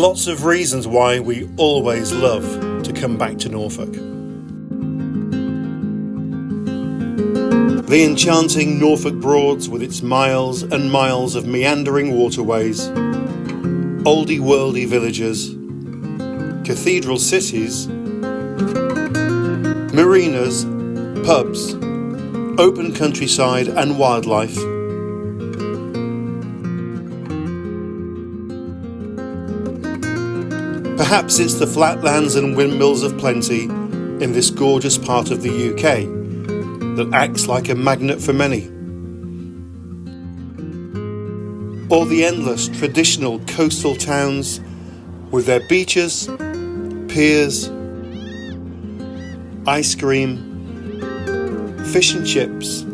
lots of reasons why we always love to come back to Norfolk. The enchanting Norfolk Broads with its miles and miles of meandering waterways, oldie-worldy villages, cathedral cities, marinas, pubs, open countryside and wildlife. Perhaps it's the flatlands and windmills of plenty in this gorgeous part of the UK that acts like a magnet for many. Or the endless traditional coastal towns with their beaches, piers, ice cream, fish and chips,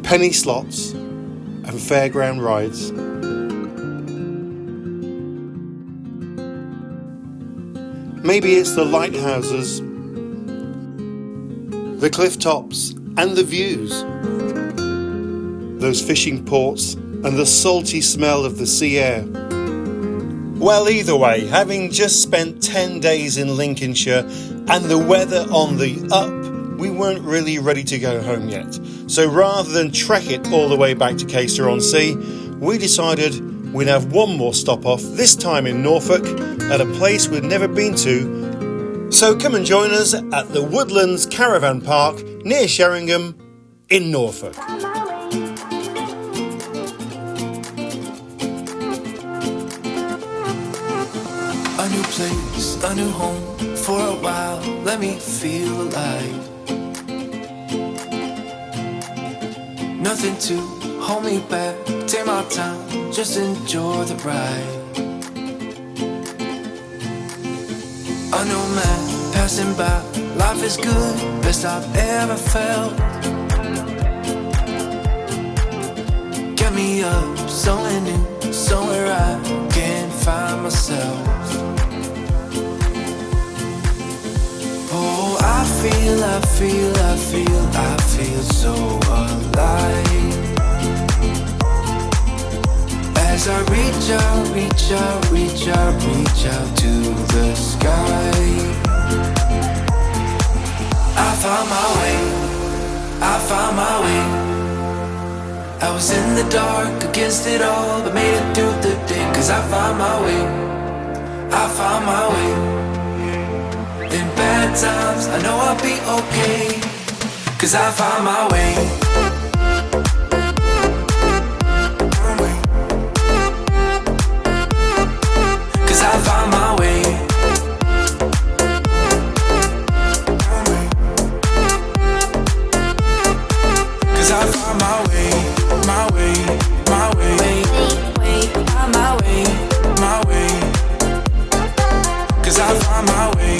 penny slots and fairground rides. Maybe it's the lighthouses, the cliff tops and the views, those fishing ports and the salty smell of the sea air. Well, either way, having just spent 10 days in Lincolnshire and the weather on the up, we weren't really ready to go home yet. So rather than trek it all the way back to Caister-on-Sea, we decided we'd have one more stop off, this time in Norfolk, at a place we'd never been to. So come and join us at the Woodlands Caravan Park near Sheringham in Norfolk. A new place, a new home, for a while, let me feel alive. Nothing to hold me back, take my time, just enjoy the ride. A new man passing by, life is good, best I've ever felt. Get me up, somewhere new, somewhere I can find myself. Oh, I feel so alive. As I reach out to the sky. I found my way. I was in the dark against it all, but made it through the day. Cause I found my way. In bad times, I know I'll be okay. Cause I found my way. Cause I found my way. Cause I found my way. My way. My way. My way. My way. Cause I found my way.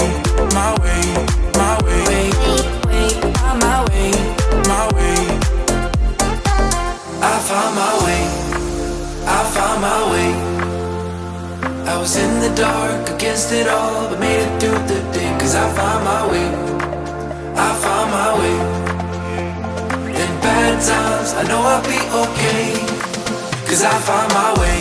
My way. My way. My way. My way. I found my way. I found my way. I was in the dark against it all, but made it through the day. Cause I found my way. I found my way. In bad times, I know I'll be okay. Cause I found my way.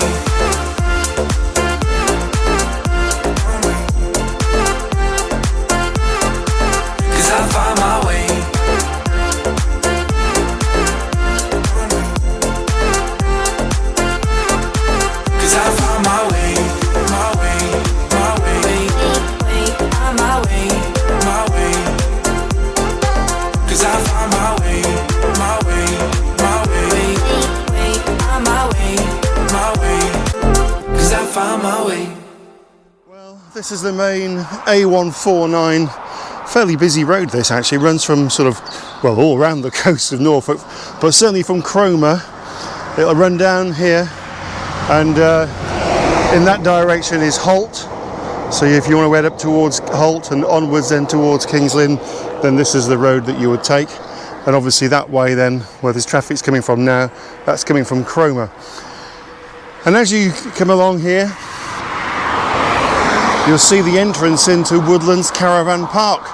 Cause I found my way. Cause I found my way. My way. My way. My way. My way. Cause I found my way. My way. My way. My way. My way. Cause I found my way. Well, this is the main A149. Fairly busy road this actually, runs from sort of, well, all around the coast of Norfolk, but certainly from Cromer. It'll run down here and in that direction is Holt. So if you want to head up towards Holt and onwards then towards Kings Lynn, then this is the road that you would take. And obviously that way then, where this traffic's coming from now, that's coming from Cromer. And as you come along here, you'll see the entrance into Woodlands Caravan Park.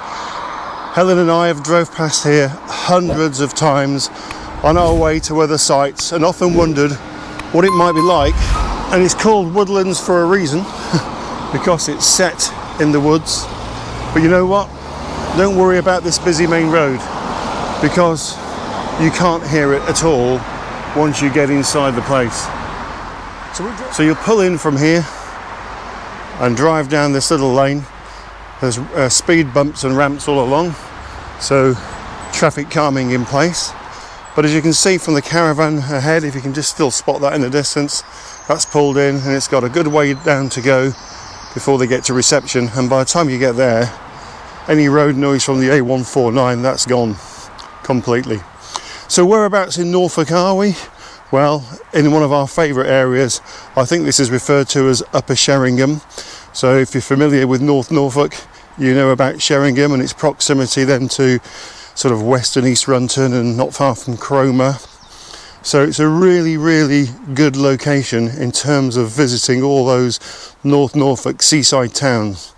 Helen and I have drove past here hundreds of times on our way to other sites and often wondered what it might be like. And it's called Woodlands for a reason. because it's set in the woods. But you know what? Don't worry about this busy main road, because you can't hear it at all once you get inside the place. So you'll pull in from here and drive down this little lane. There's speed bumps and ramps all along, so traffic calming in place. But as you can see from the caravan ahead, if you can just still spot that in the distance, that's pulled in and it's got a good way down to go before they get to reception. And by the time you get there, any road noise from the A149, that's gone completely. So whereabouts in Norfolk are we? Well, in one of our favourite areas. I think this is referred to as Upper Sheringham. So if you're familiar with North Norfolk, you know about Sheringham and its proximity then to sort of West and East Runton and not far from Cromer. So it's a really, really good location in terms of visiting all those North Norfolk seaside towns.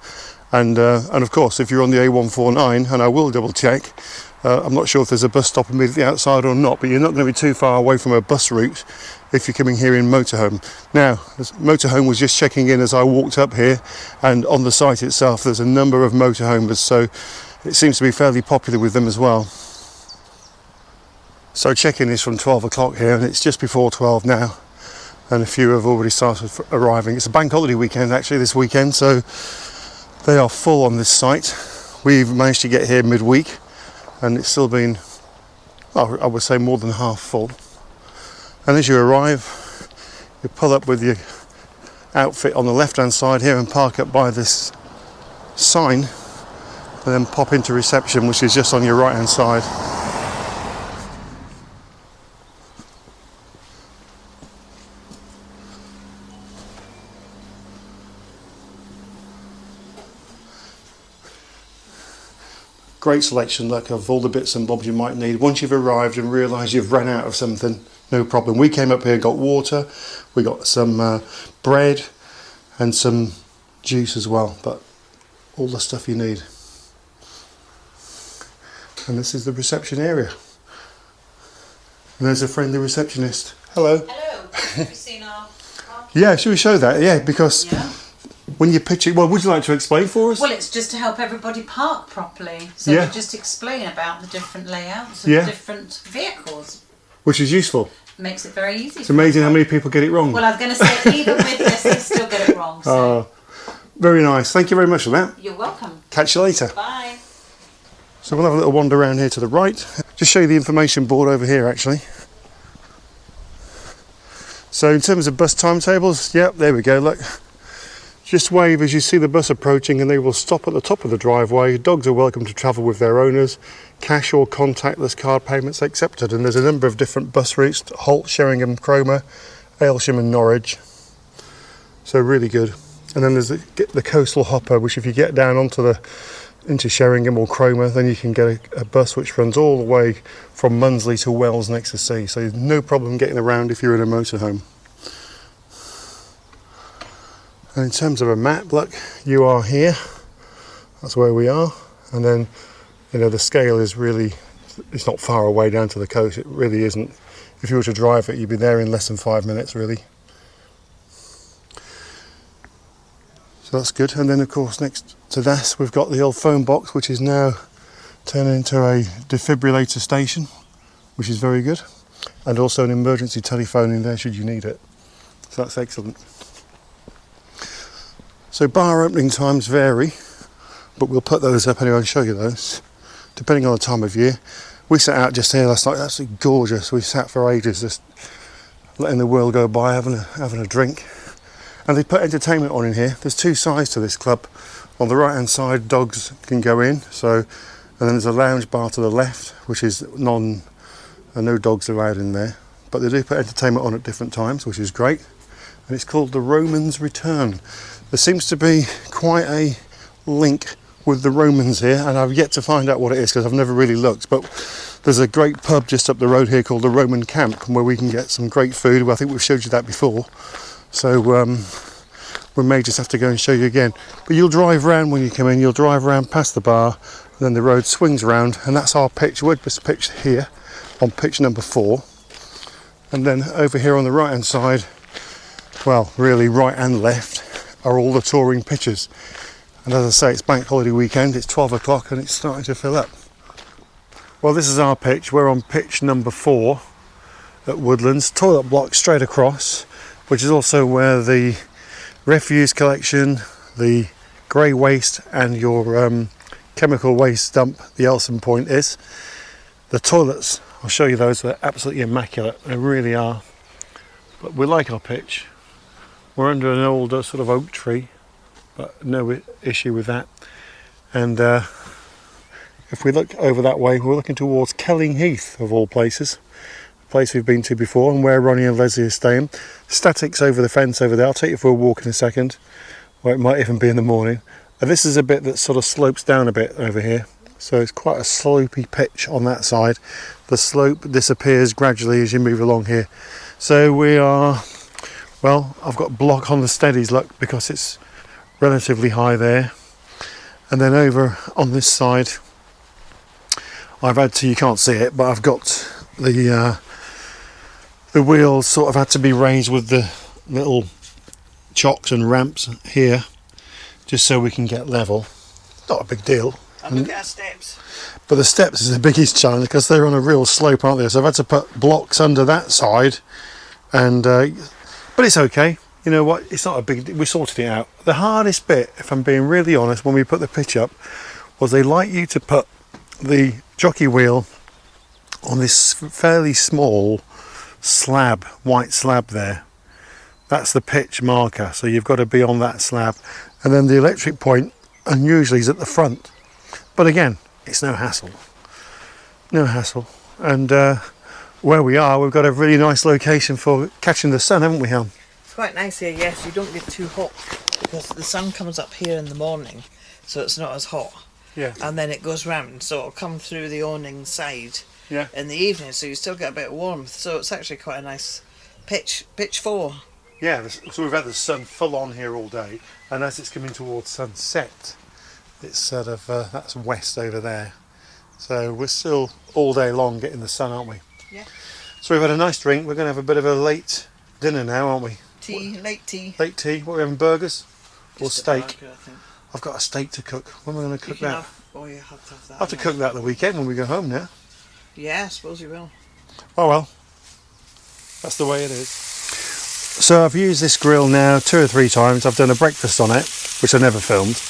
And of course, if you're on the A149, and I will double check, I'm not sure if there's a bus stop immediately outside or not, but you're not going to be too far away from a bus route if you're coming here in motorhome. Now, this motorhome was just checking in as I walked up here, and on the site itself there's a number of motorhomers, so it seems to be fairly popular with them as well. So check-in is from 12 o'clock here, and it's just before 12 now, and a few have already started arriving. It's a bank holiday weekend actually this weekend, so they are full on this site. We've managed to get here midweek, and it's still been, well, I would say more than half full. And as you arrive, you pull up with your outfit on the left hand side here and park up by this sign, and then pop into reception, which is just on your right hand side. Great selection, look, of all the bits and bobs you might need. Once you've arrived and realised you've run out of something, no problem. We came up here and got water, we got some bread and some juice as well, but all the stuff you need. And this is the reception area. And there's a friendly receptionist. Hello. Hello. Have you seen our Yeah, should we show that? Yeah, because when you picture, well, would you like to explain for us? Well, it's just to help everybody park properly. So we just explain about the different layouts of different vehicles. Which is useful. Makes it very easy. It's amazing how many people get it wrong. Well, I was going to say, even with this, they still get it wrong. So. Very nice. Thank you very much for that. You're welcome. Catch you later. Bye. So we'll have a little wander around here to the right. Just show you the information board over here, actually. So in terms of bus timetables, yep, there we go, look. Just wave as you see the bus approaching and they will stop at the top of the driveway. Dogs are welcome to travel with their owners. Cash or contactless card payments accepted. And there's a number of different bus routes: Holt, Sheringham, Cromer, Aylsham and Norwich. So really good. And then there's the coastal hopper, which if you get down into Sheringham or Cromer, then you can get a bus which runs all the way from Munsley to Wells next to sea. So no problem getting around if you're in a motorhome. And in terms of a map, look, you are here. That's where we are. And then, you know, the scale is really, it's not far away down to the coast. It really isn't. If you were to drive it, you'd be there in less than 5 minutes, really. So that's good. And then, of course, next to this, we've got the old phone box, which is now turned into a defibrillator station, which is very good. And also an emergency telephone in there should you need it. So that's excellent. So bar opening times vary, but we'll put those up anyway and show you those, depending on the time of year. We sat out just here last night, absolutely gorgeous. We sat for ages just letting the world go by, having a drink. And they put entertainment on in here. There's two sides to this club. On the right hand side, dogs can go in, and then there's a lounge bar to the left, which is no dogs allowed in there. But they do put entertainment on at different times, which is great. And it's called the Romans Return. There seems to be quite a link with the Romans here, and I've yet to find out what it is because I've never really looked. But there's a great pub just up the road here called the Roman Camp, where we can get some great food. Well, I think we've showed you that before, so we may just have to go and show you again. But you'll drive round when you come in. You'll drive around past the bar, and then the road swings around, and that's our pitch. We're just pitched here on pitch number 4, and then over here on the right hand side, well, really right and left, are all the touring pitches. And as I say, it's bank holiday weekend, it's 12 o'clock and it's starting to fill up. Well, this is our pitch. We're on pitch number 4 at Woodlands. Toilet block straight across, which is also where the refuse collection, the grey waste and your chemical waste dump, the Elson point is. The toilets, I'll show you those, they're absolutely immaculate, they really are. But we like our pitch. We're under an older sort of oak tree, but no issue with that. And if we look over that way, we're looking towards Kelling Heath, of all places. A place we've been to before, and where Ronnie and Leslie are staying. Statics over the fence over there. I'll take you for a walk in a second, or it might even be in the morning. And this is a bit that sort of slopes down a bit over here. So it's quite a slopey pitch on that side. The slope disappears gradually as you move along here. So we are, well, I've got block on the steadies, look, because it's relatively high there. And then over on this side, I've had to, you can't see it, but I've got the wheels sort of had to be raised with the little chocks and ramps here, just so we can get level. Not a big deal. And look at our steps. But the steps is the biggest challenge because they're on a real slope, aren't they? So I've had to put blocks under that side, and but it's okay. You know what? It's not a big. We sorted it out. The hardest bit, if I'm being really honest, when we put the pitch up, was they like you to put the jockey wheel on this fairly small slab, white slab there. That's the pitch marker. So you've got to be on that slab, and then the electric point, unusually, is at the front. But again, it's no hassle. No hassle. And where we are, we've got a really nice location for catching the sun, haven't we, Helen? It's quite nice here, yes. You don't get too hot because the sun comes up here in the morning, so it's not as hot. Yeah. And then it goes round, so it'll come through the awning side in the evening, so you still get a bit of warmth. So it's actually quite a nice pitch 4. Yeah, so we've had the sun full on here all day, and as it's coming towards sunset, it's sort of, that's west over there. So we're still all day long getting the sun, aren't we? Yeah. So we've had a nice drink. We're going to have a bit of a late dinner now, aren't we? Tea, late tea. Late tea. What are we having, burgers? Or Just a steak? burger, I think. I've got a steak to cook. When am I going to cook You can that? you have to have that. I'll have to cook that the weekend when we go home now. Yeah, I suppose you will. Oh well, that's the way it is. So I've used this grill now 2 or 3 times. I've done a breakfast on it, which I never filmed.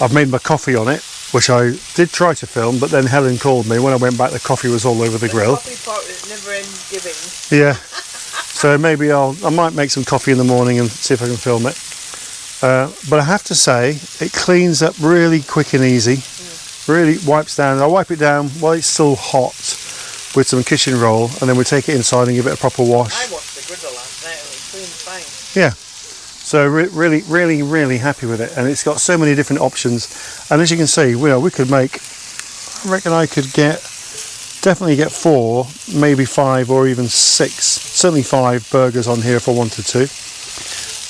I've made my coffee on it, which I did try to film, but then Helen called me. When I went back, the coffee was all over the grill. Coffee part is never end giving. Yeah. So maybe I might make some coffee in the morning and see if I can film it. But I have to say, it cleans up really quick and easy. Really wipes down. I wipe it down while it's still hot with some kitchen roll, and then we take it inside and give it a proper wash. I watched the griddle last night, it was clean fine. Yeah. So really happy with it, and it's got so many different options. And as you can see, we could make, I reckon I could definitely get 4, maybe 5 or even 6, certainly 5 burgers on here if I wanted to.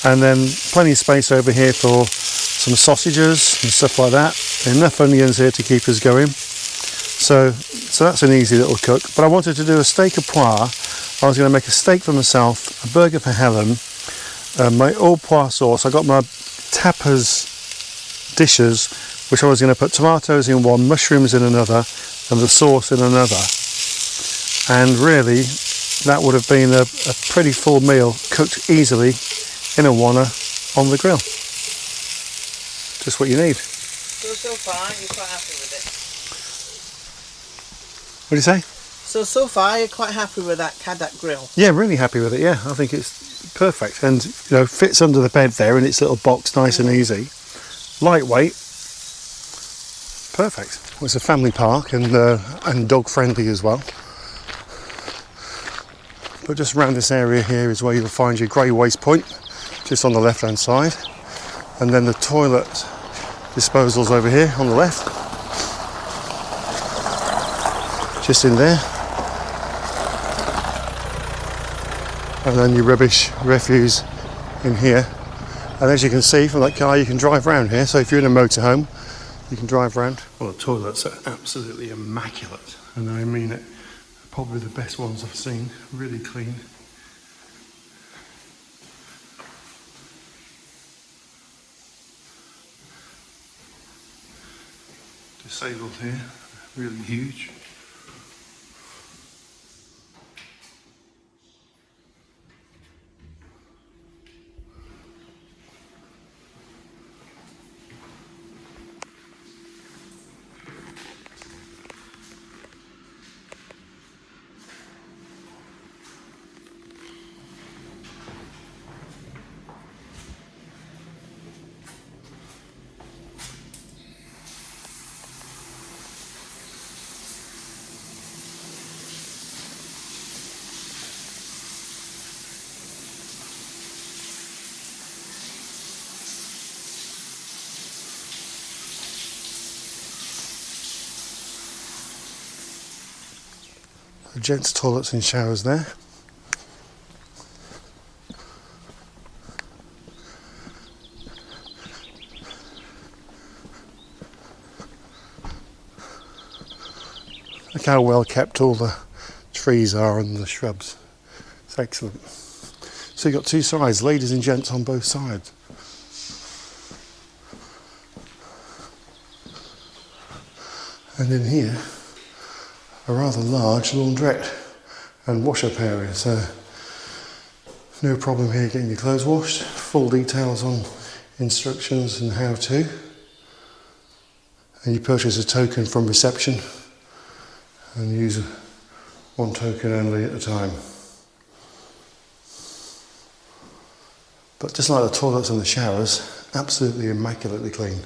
And then plenty of space over here for some sausages and stuff like that. Enough onions here to keep us going. So that's an easy little cook. But I wanted to do a steak au pois. I was going to make a steak for myself, a burger for Helen, my au pois sauce. I got my tapas dishes, which I was going to put tomatoes in one, mushrooms in another, and the sauce in another. And really, that would have been a pretty full meal, cooked easily in a wanna on the grill. Just what you need. So far, you're quite happy with it. What do you say? So far, you're quite happy with that grill. Yeah, really happy with it. Yeah, I think it's perfect, and fits under the bed there in its little box, nice and easy, lightweight, perfect. Well, it's a family park and dog friendly as well. But just around this area here is where you'll find your grey waste point, just on the left hand side, and then the toilet disposals over here on the left, just in there, and then your rubbish refuse in here. And as you can see from that car, you can drive around here, so if you're in a motorhome you can drive around. Well, the toilets are absolutely immaculate, and I mean it. Probably the best ones I've seen, really clean. disabled here, really huge. The gents' toilets and showers there. Look how well kept all the trees are and the shrubs. It's excellent. So you've got two sides, ladies and gents on both sides. And in here, a rather large laundrette and wash-up area, so no problem here getting your clothes washed. Full details on instructions and how to. And you purchase a token from reception and use one token only at a time. But just like the toilets and the showers, absolutely immaculately clean.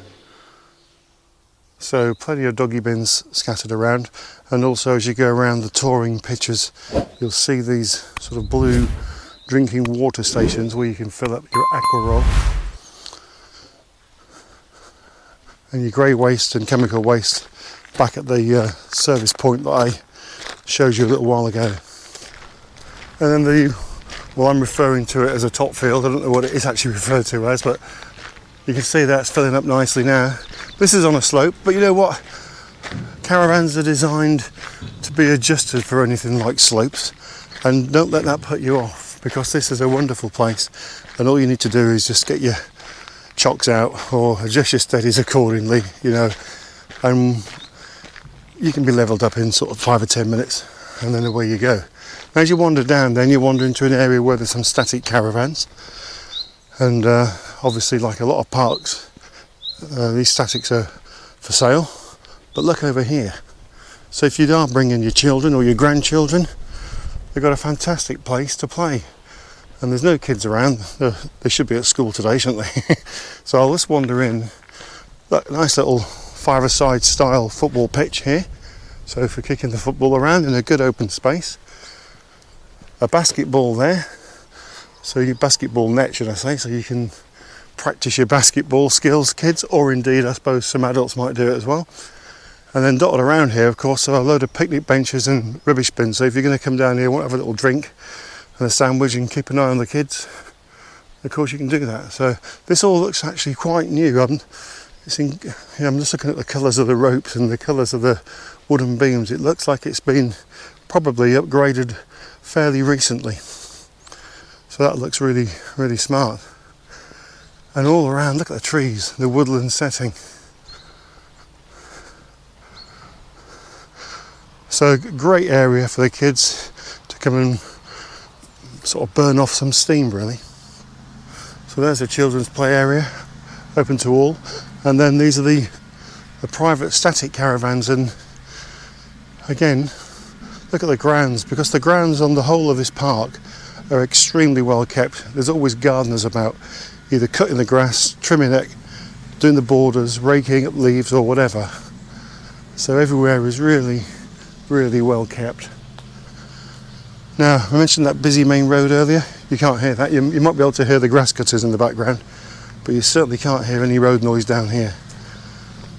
So plenty of doggy bins scattered around, and also as you go around the touring pitches you'll see these sort of blue drinking water stations where you can fill up your aqua roll and your grey waste and chemical waste back at the service point that I showed you a little while ago. And then well, I'm referring to it as a top field, I don't know what it is actually referred to as, but you can see that's filling up nicely now. This is on a slope, but you know what? Caravans are designed to be adjusted for anything like slopes, and don't let that put you off, because this is a wonderful place and all you need to do is just get your chocks out or adjust your steadies accordingly, you know, and you can be levelled up in sort of 5 or 10 minutes and then away you go. As you wander down, then you wander into an area where there's some static caravans, and obviously, like a lot of parks, these statics are for sale. But look over here. So if you are bringing your children or your grandchildren, they've got a fantastic place to play. And there's no kids around. They should be at school today, shouldn't they? So I'll just wander in. Look, nice little five-a-side style football pitch here. So for kicking the football around in a good open space. A basketball there. So your basketball net, should I say, so you can practice your basketball skills, kids, or indeed I suppose some adults might do it as well. And then dotted around here, of course, are a load of picnic benches and rubbish bins, so if you're going to come down here and want to have a little drink and a sandwich and keep an eye on the kids, of course you can do that. So this all looks actually quite new. I'm just looking at the colours of the ropes and the colours of the wooden beams. It looks like it's been probably upgraded fairly recently. So that looks really, really smart. And all around, look at the trees, the woodland setting. So great area for the kids to come and sort of burn off some steam, really. So there's a children's play area, open to all. And then these are the private static caravans, and again, look at the grounds, because the grounds on the whole of this park are extremely well kept. There's always gardeners about, either cutting the grass, trimming it, doing the borders, raking up leaves or whatever. So everywhere is really, really well kept. Now, I mentioned that busy main road earlier. You can't hear that. You might be able to hear the grass cutters in the background, but you certainly can't hear any road noise down here.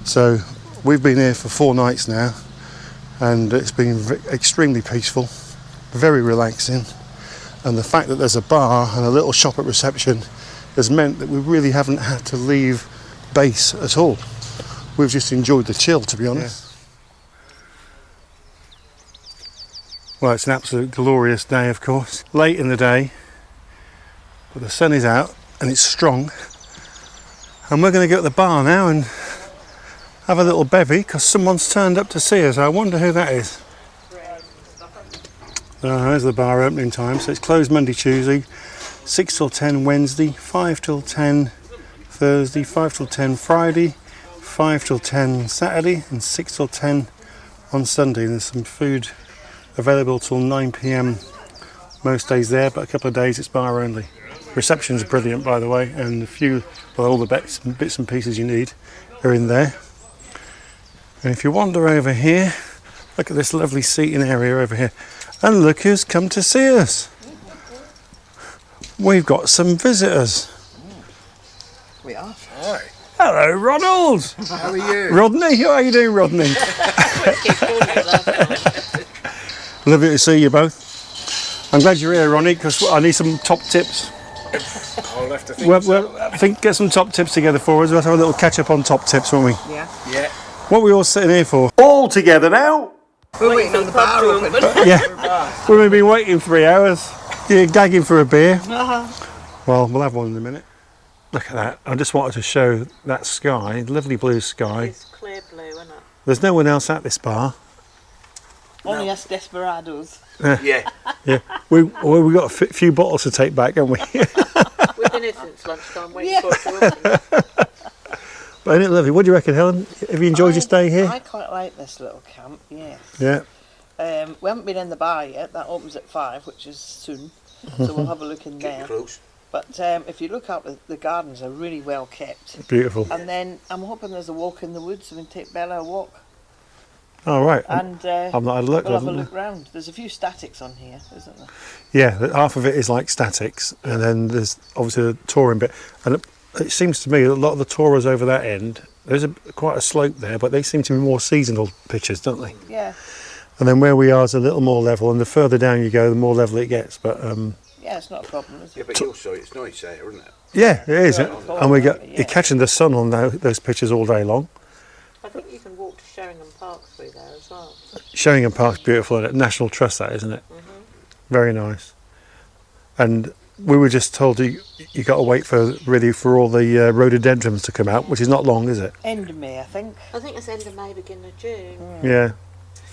So we've been here for 4 nights now, and it's been extremely peaceful, very relaxing. And the fact that there's a bar and a little shop at reception has meant that we really haven't had to leave base at all. We've just enjoyed the chill, to be honest. Yeah. Well, it's an absolute glorious day, of course. Late in the day, but the sun is out and it's strong. And we're going to go to the bar now and have a little bevy because someone's turned up to see us. I wonder who that is. There's the bar opening time. So it's closed Monday, Tuesday, 6 till 10 Wednesday, 5 till 10 Thursday, 5 till 10 Friday, 5 till 10 Saturday, and 6 till 10 on Sunday. And there's some food available till 9 p.m. most days there, but a couple of days it's bar only. Reception's brilliant, by the way, and all the bits and pieces you need are in there. And if you wander over here, look at this lovely seating area over here, and look who's come to see us. We've got some visitors. We are. Hi. Hello, Ronald. How are you? Rodney, how are you doing, Rodney? Lovely to see you both. I'm glad you're here, Ronnie, because I need some top tips. I'll have to think. Get some top tips together for us. We'll have a little catch up on top tips, won't we? Yeah. Yeah. What are we all sitting here for? All together now. We're waiting on the bar open. Yeah. We've been waiting 3 hours. You're gagging for a beer. Well, we'll have one in a minute. Look at that. I just wanted to show that sky, lovely blue sky. It's clear blue, isn't it? There's no one else at this bar. Only us desperados. Yeah. Yeah. We got a few bottles to take back, haven't we? We've been here since lunchtime waiting for it to open. But isn't it lovely? What do you reckon, Helen? Have you enjoyed your stay here? I quite like this little camp, yes. Yeah. We haven't been in the bar yet. That opens at 5, which is soon. So we'll have a look in there. Close. But if you look out, the gardens are really well kept. Beautiful. And then I'm hoping there's a walk in the woods. We can take Bella a walk. Oh, right. And I've not had a look. we'll have a look round. There's a few statics on here, isn't there? Yeah, half of it is like statics, and then there's obviously the touring bit. And it seems to me a lot of the tourers over that end, there's quite a slope there, but they seem to be more seasonal pictures, don't they? Yeah. And then where we are is a little more level, and the further down you go, the more level it gets. But yeah, it's not a problem, is it? Yeah, but also it's nice there, isn't it? yeah, it is. Yeah, And yeah. you're catching the sun on those pictures all day long. I think you can walk to Sheringham Park through there as well. Sheringham Park's beautiful, isn't it? National Trust, that, isn't it? Very nice. And we were just told you got to wait for all the rhododendrons to come out, which is not long, is it? End of May, I think. I think it's end of May, beginning of June. Yeah.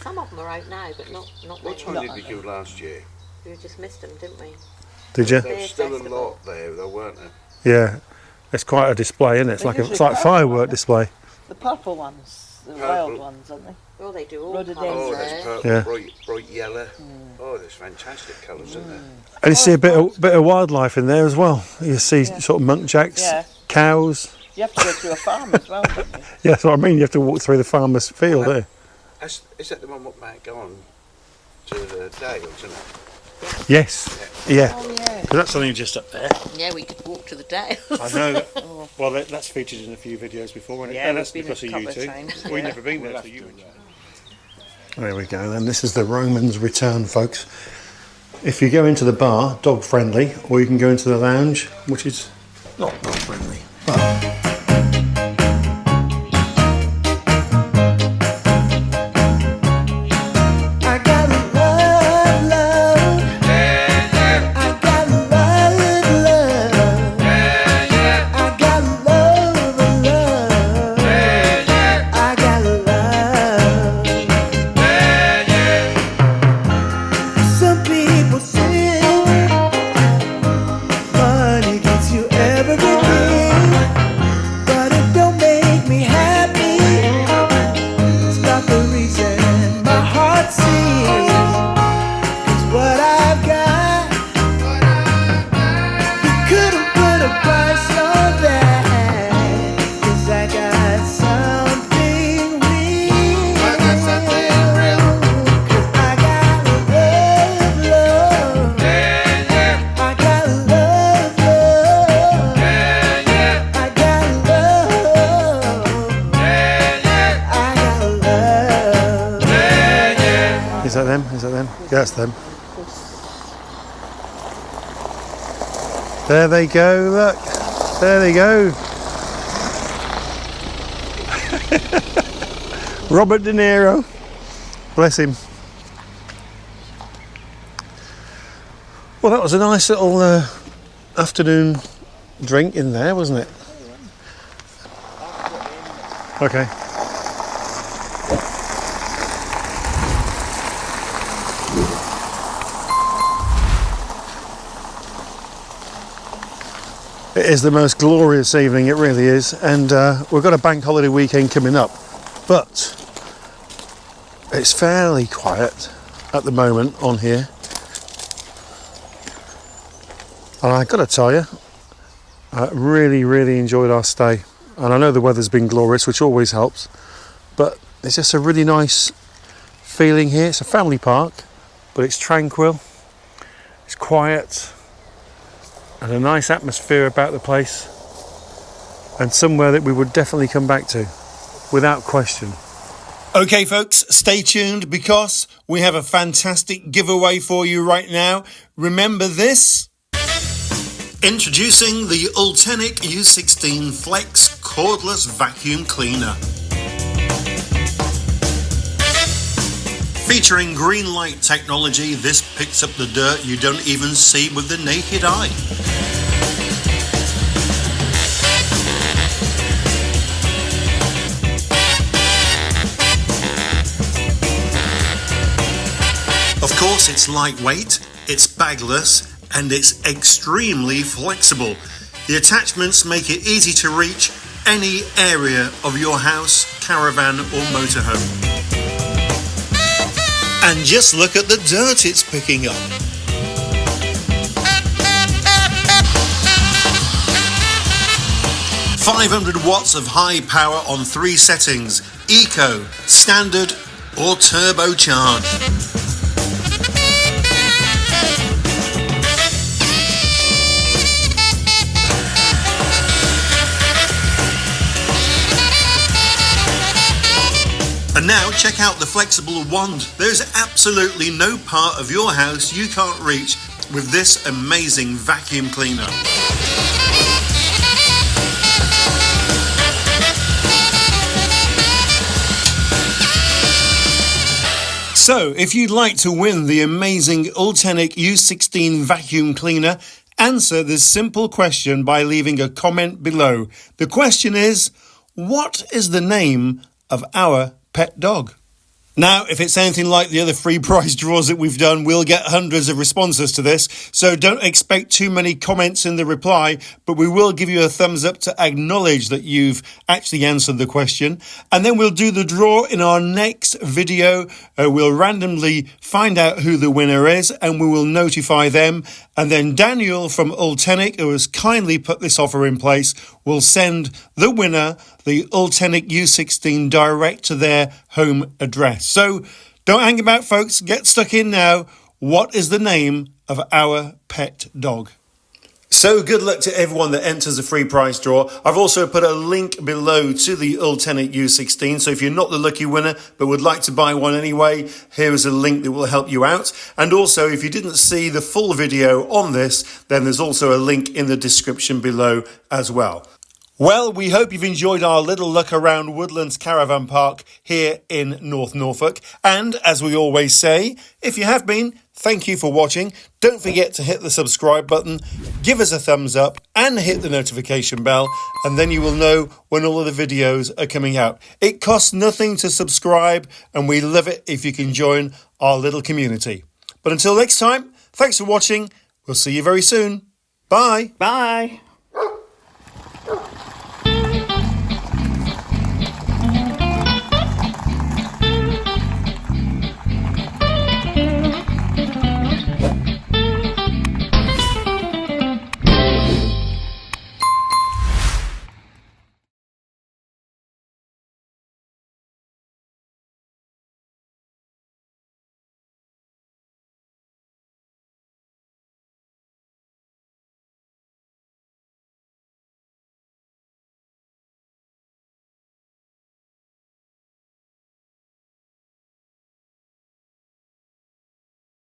Some of them are out now, but not What many. time did we go last year? We just missed them, didn't we? Did you? There was still a lot there, though, weren't there? Yeah. It's quite a display, isn't it? It's like a firework display. The purple ones, the wild ones, aren't they? Well, they do all Rhododendron. colours Oh, there's there. purple, Yeah. bright yellow. Oh, there's fantastic colours, isn't there? And you see a bit of wildlife in there as well. You see sort of muntjacks, Yeah. cows. You have to go through a farm as well, don't you? Yeah, that's what I mean. You have to walk through the farmer's field there. Is that the one what Matt gone to the Dales, isn't it? Yes. Yeah. Oh, yeah. So that's something just up there. Yeah, we could walk to the Dales. I know that. Well, that's featured in a few videos before, isn't it? Yeah, And we've that's been because a of you couple two. of times, We've yeah. never been there, so you. There we go. Then this is the Romans Return, folks. If you go into the bar, dog friendly, or you can go into the lounge, which is not dog friendly. But I gotta love, love. I gotta love, love. I gotta love, love. I gotta love. Some people say money gets you everything, but it don't make me happy. It's not the reason my heart sings. 'Cause what I've got, you couldn't put a price on that. 'Cause I got something real. 'Cause I gotta love, love. I gotta love, love. I gotta love. I gotta love. is that them? Is that them? Yeah, that's them. There they go. Look. There they go. Robert De Niro. Bless him. Well, that was a nice little afternoon drink in there, wasn't it? Okay. It is the most glorious evening, it really is, and we've got a bank holiday weekend coming up, but it's fairly quiet at the moment on here. And I've got to tell you, I really enjoyed our stay, and I know the weather's been glorious, which always helps, but it's just a really nice feeling here. It's a family park, but it's tranquil, it's quiet, and a nice atmosphere about the place, and somewhere that we would definitely come back to, without question. Okay folks, stay tuned because we have a fantastic giveaway for you right now. Remember this? Introducing the Ultenic U16 Flex Cordless Vacuum Cleaner. Featuring green light technology, this picks up the dirt you don't even see with the naked eye. Of course, it's lightweight, it's bagless, and it's extremely flexible. The attachments make it easy to reach any area of your house, caravan or motorhome. And just look at the dirt it's picking up. $500 watts of high power on 3 settings: Eco, Standard or Turbocharged. And now check out the flexible wand. There's absolutely no part of your house you can't reach with this amazing vacuum cleaner. So, if you'd like to win the amazing Ultenic U16 vacuum cleaner, answer this simple question by leaving a comment below. The question is, what is the name of our pet dog? Now, if it's anything like the other free prize draws that we've done, we'll get hundreds of responses to this, so don't expect too many comments in the reply, but we will give you a thumbs up to acknowledge that you've actually answered the question, and then we'll do the draw in our next video. We'll randomly find out who the winner is, and we will notify them, and then Daniel from Ultenic, who has kindly put this offer in place, will send the winner the Ultenic U16 direct to their home address. So don't hang about, folks. Get stuck in now. What is the name of our pet dog? So good luck to everyone that enters the free prize draw. I've also put a link below to the Ultenic U16. So if you're not the lucky winner but would like to buy one anyway, here is a link that will help you out. And also, if you didn't see the full video on this, then there's also a link in the description below as well. Well, we hope you've enjoyed our little look around Woodlands Caravan Park here in North Norfolk. And as we always say, if you have been, thank you for watching. Don't forget to hit the subscribe button, give us a thumbs up and hit the notification bell, and then you will know when all of the videos are coming out. It costs nothing to subscribe, and we love it if you can join our little community. But until next time, thanks for watching. We'll see you very soon. Bye. Bye.